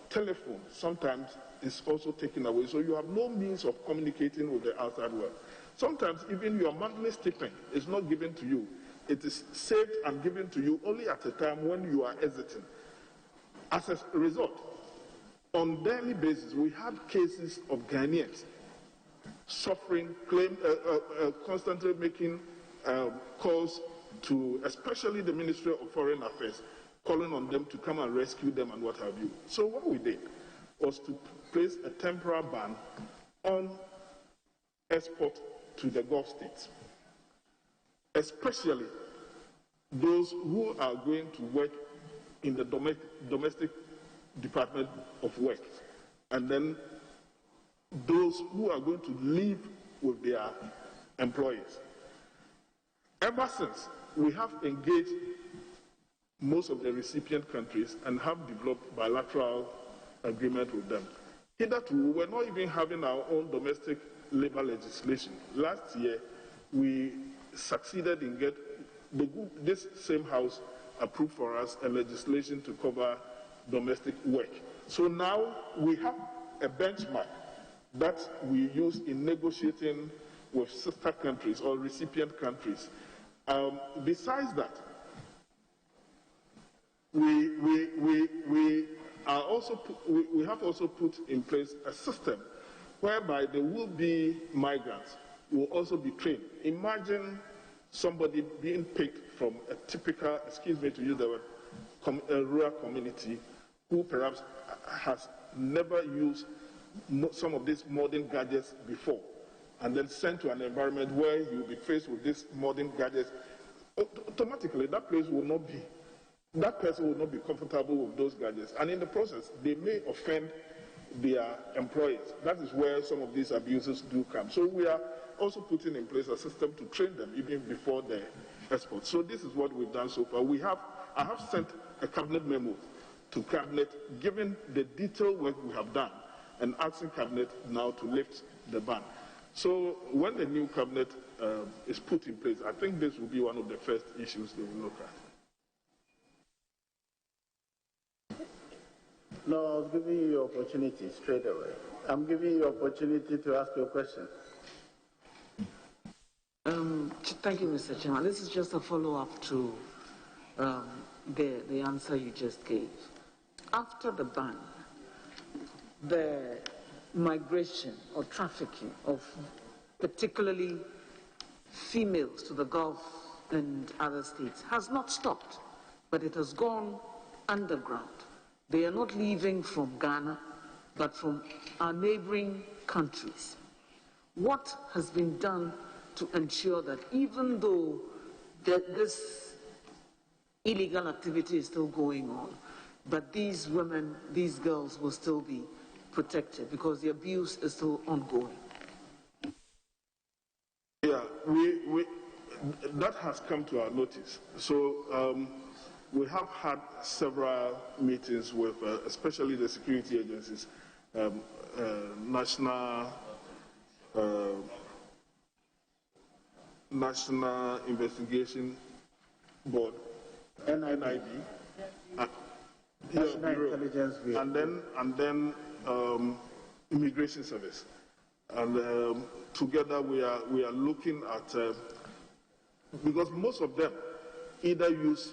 Speaker 2: telephone sometimes is also taken away. So you have no means of communicating with the outside world. Sometimes even your monthly stipend is not given to you. It is saved and given to you only at a time when you are exiting. As a result, on a daily basis, we have cases of Ghanaians suffering, constantly making calls to, especially the Ministerial of Foreign Affairs, calling on them to come and rescue them and what have you. So what we did was to place a temporary ban on export to the Gulf states, especially those who are going to work in the domestic Department of Work, and then those who are going to live with their employers. Ever since, we have engaged most of the recipient countries and have developed bilateral agreement with them. Hitherto, we were not even having our own domestic labor legislation. Last year, we succeeded in getting this same house approved for us a legislation to cover domestic work. So now we have a benchmark that we use in negotiating with sister countries or recipient countries. Besides that, we have also put in place a system whereby the will-be migrants will also be trained. Imagine somebody being picked from a typical, excuse me to use the word, a rural community who perhaps has never used some of these modern gadgets before, and then sent to an environment where he will be faced with these modern gadgets. Automatically, that person will not be comfortable with those gadgets, and in the process, they may offend their employers. That is where some of these abuses do come. So we are also putting in place a system to train them even before the export. So this is what we've done so far. I have sent a cabinet memo to cabinet, given the detailed work we have done, and asking cabinet now to lift the ban. So when the new cabinet is put in place, I think this will be one of the first issues they will look at.
Speaker 3: No, I was giving you your opportunity straight away. I'm giving you opportunity to ask your question.
Speaker 9: Thank you, Mr. Chairman. This is just a follow-up to the answer you just gave. After the ban, the migration or trafficking of particularly females to the Gulf and other states has not stopped, but it has gone underground. They are not leaving from Ghana, but from our neighboring countries. What has been done to ensure that even though this illegal activity is still going on, but these women, these girls will still be protected because the abuse is still ongoing?
Speaker 2: Yeah, that has come to our notice. So we have had several meetings with especially the security agencies, National Investigation Board, NIB,
Speaker 3: National Intelligence Bureau,
Speaker 2: and then Immigration Service, and together we are looking at because most of them either use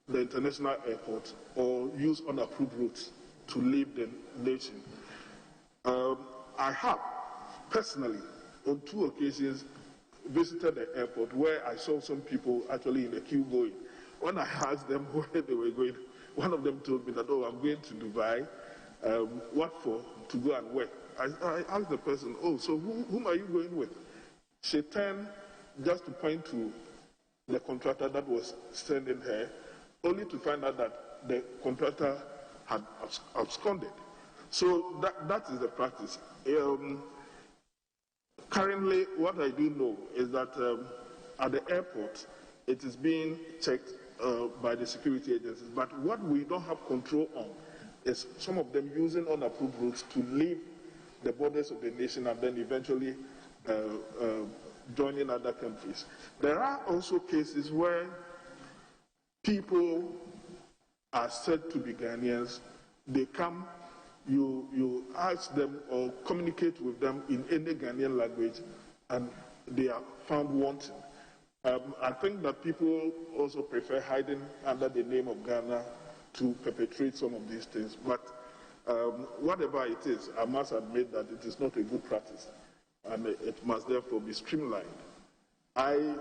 Speaker 2: the international airport or use unapproved routes to leave the nation. I have personally, on 2 occasions, visited the airport where I saw some people actually in the queue going. When I asked them where they were going, one of them told me that, oh, I'm going to Dubai. What for? To go and work. I asked the person, oh, so whom are you going with? She turned just to point to the contractor that was sending her, only to find out that the contractor had absconded. So that is the practice. Currently, what I do know is that at the airport, it is being checked by the security agencies. But what we don't have control on is some of them using unapproved routes to leave the borders of the nation and then eventually joining other countries. There are also cases where people are said to be Ghanaians. They come you ask them or communicate with them in any Ghanaian language, and they are found wanting. I think that people also prefer hiding under the name of Ghana to perpetrate some of these things. But whatever it is, I must admit that it is not a good practice, and it must therefore be streamlined. I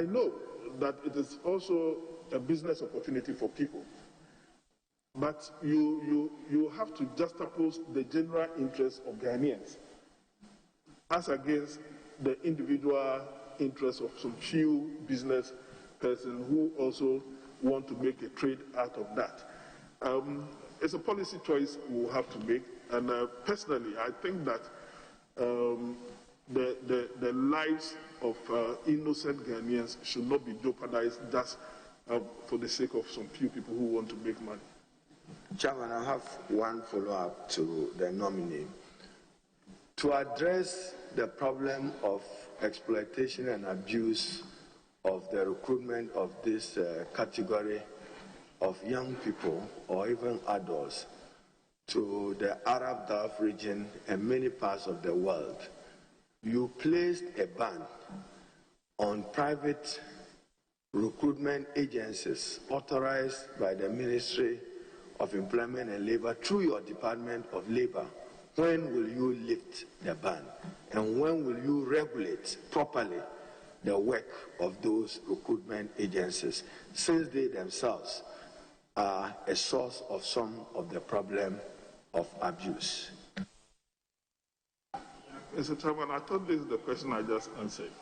Speaker 2: know that it is also a business opportunity for people, but you have to juxtapose the general interests of Ghanaians as against the individual interests of some few business persons who also want to make a trade out of that. It's a policy choice we'll have to make, and personally, I think that the lives of innocent Ghanaians should not be jeopardized just for the sake of some few people who want to make money.
Speaker 4: Chairman, I have one follow-up to the nominee. To address the problem of exploitation and abuse of the recruitment of this category of young people or even adults to the Arab Gulf region and many parts of the world, you placed a ban on private recruitment agencies authorized by the Ministry of Employment and Labor through your Department of Labor. When will you lift the ban? And when will you regulate properly the work of those recruitment agencies, since they themselves are a source of some of the problem of abuse?
Speaker 2: Mr. Chairman, I thought this is the question I just answered.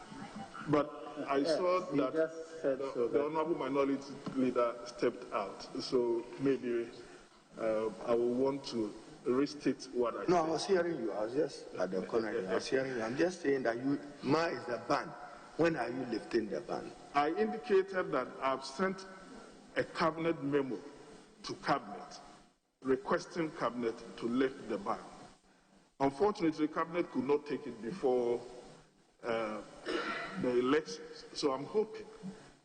Speaker 2: But I saw that the Honorable Minority Leader stepped out, so maybe I will want to restate what I said.
Speaker 4: No, I was hearing you. I was just at the corner. I was hearing you. I'm just saying that Ma is the ban. When are you lifting the ban?
Speaker 2: I indicated that I've sent a cabinet memo to cabinet requesting cabinet to lift the ban. Unfortunately, cabinet could not take it before the elections. So I'm hoping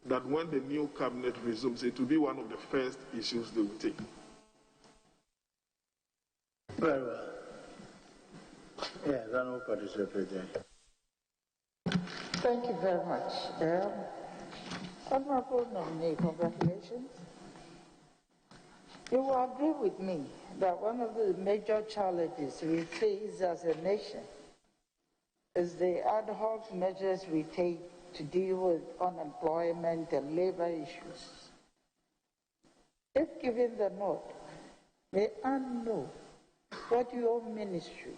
Speaker 2: that when the new cabinet resumes, it will be one of the first issues they will take.
Speaker 3: Very well. Yes, I know participate.
Speaker 10: Thank you very much. Honorable nominee, congratulations. You will agree with me that one of the major challenges we face as a nation is the ad hoc measures we take to deal with unemployment and labor issues. If given the nod, may I know what your ministry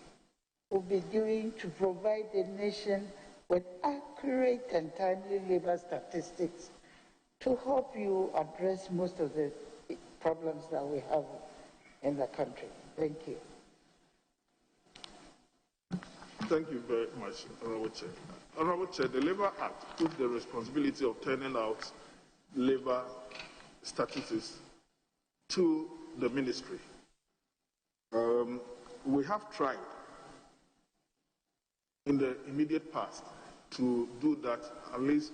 Speaker 10: will be doing to provide the nation with accurate and timely labor statistics to help you address most of the problems that we have in the country. Thank you.
Speaker 2: Thank you very much, Honorable Chair. Honorable Chair, the Labour Act puts the responsibility of turning out labor statistics to the ministry. We have tried in the immediate past to do that at least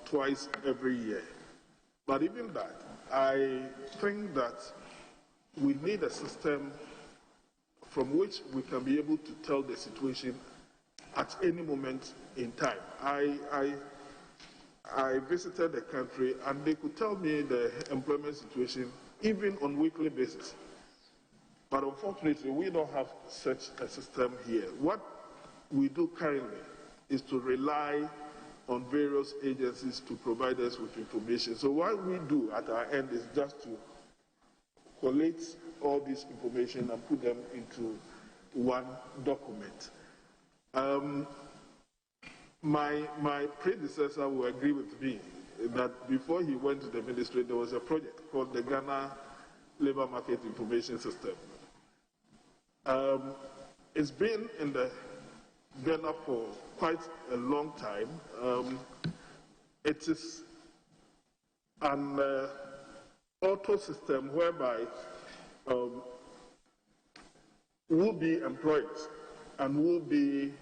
Speaker 2: twice every year. But even that, I think that we need a system from which we can be able to tell the situation at any moment in time. I visited the country and they could tell me the employment situation even on a weekly basis. But unfortunately, we don't have such a system here. What we do currently is to rely on various agencies to provide us with information. So what we do at our end is just to collate all this information and put them into one document. My predecessor will agree with me that before he went to the ministry, there was a project called the Ghana Labour Market Information System. It's been in the Ghana for quite a long time. It is an auto system whereby will be employed and will be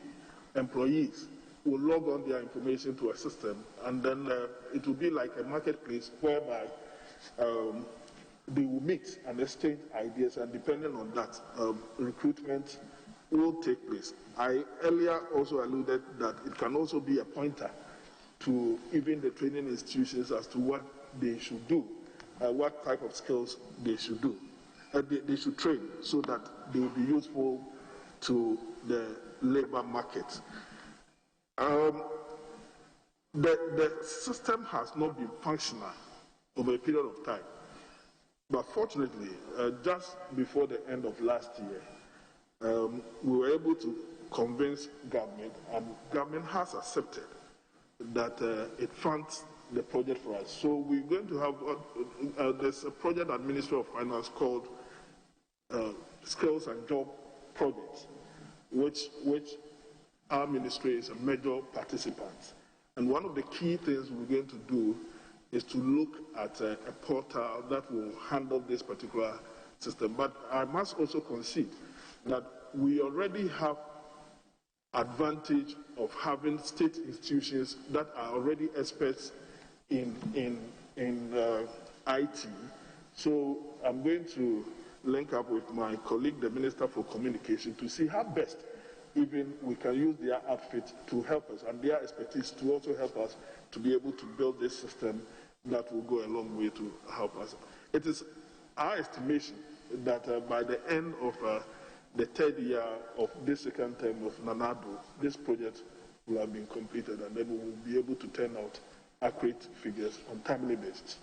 Speaker 2: employees will log on their information to a system, and then it will be like a marketplace whereby they will meet and exchange ideas, and depending on that, recruitment will take place. I earlier also alluded that it can also be a pointer to even the training institutions as to what they should do, what type of skills they should do. They should train so that they will be useful to the labor market. The system has not been functional over a period of time. But fortunately, just before the end of last year, we were able to convince government, and government has accepted that it funds the project for us. So we're going to have, there's a project at Ministerial of Finance called Skills and Job Project, which our ministry is a major participant. And one of the key things we're going to do is to look at a portal that will handle this particular system. But I must also concede that we already have advantage of having state institutions that are already experts in IT. So I'm going to link up with my colleague, the Minister for Communication, to see how best even we can use their outfit to help us, and their expertise to also help us to be able to build this system that will go a long way to help us. It is our estimation that by the end of the third year of this second term of Nanado, this project will have been completed, and then we will be able to turn out accurate figures on timely basis.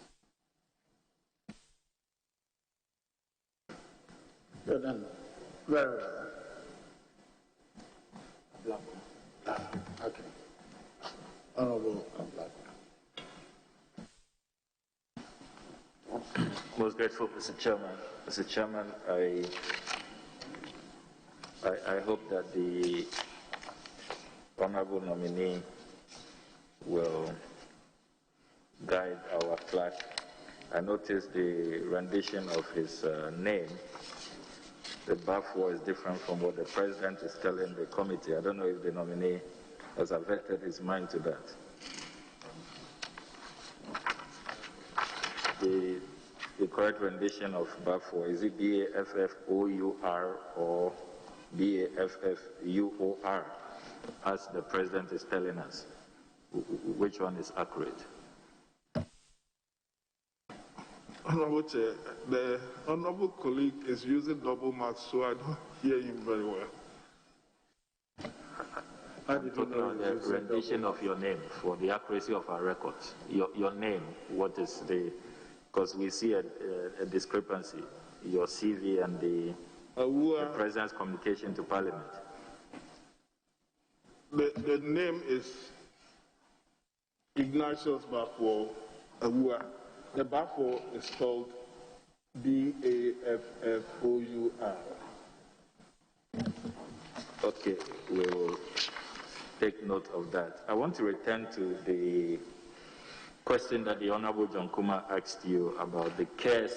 Speaker 3: Good, then. Very well. Okay. Honorable Black.
Speaker 7: Most grateful, Mr. Chairman. Mr. Chairman, I hope that the honorable nominee will guide our clerk. I noticed the rendition of his name. The Baffour is different from what the president is telling the committee. I don't know if the nominee has averted his mind to that. The correct rendition of Baffour, is it B-A-F-F-O-U-R or B-A-F-F-U-O-R, as the president is telling us? Which one is accurate?
Speaker 2: Honorable Chair, the honorable colleague is using double marks, so I don't hear him very well.
Speaker 7: I'm talking about the rendition of your name for the accuracy of our records. Your name, what is the, because we see a discrepancy, your CV and the President's communication to Parliament.
Speaker 2: The name is Ignatius Baffour Awuah. The Baffour is spelled B-A-F-F-O-U-R.
Speaker 7: Okay, we will take note of that. I want to return to the question that the Honorable John Kuma asked you about the CARE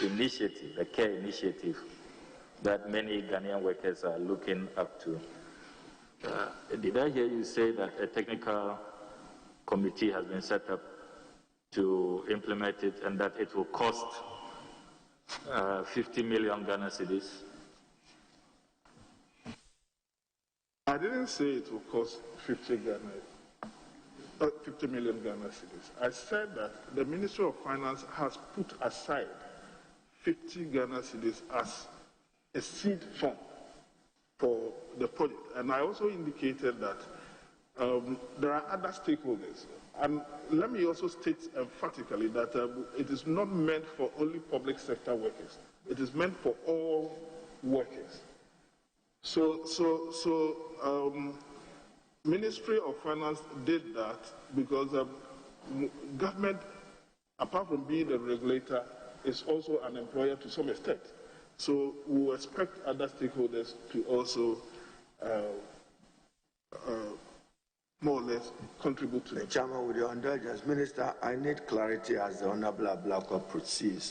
Speaker 7: initiative that many Ghanaian workers are looking up to. Did I hear you say that a technical committee has been set up to implement it, and that it will cost 50 million Ghana cedis?
Speaker 2: I didn't say it will cost 50 million Ghana cedis. I said that the Ministry of Finance has put aside 50 Ghana cedis as a seed fund for the project. And I also indicated that there are other stakeholders. And let me also state emphatically that it is not meant for only public sector workers. It is meant for all workers. So Ministry of Finance did that because government, apart from being the regulator, is also an employer to some extent. So we expect other stakeholders to also more or less contribute to it.
Speaker 4: Chairman, with your indulgence, Minister, I need clarity as the Honorable Ablakwa proceeds.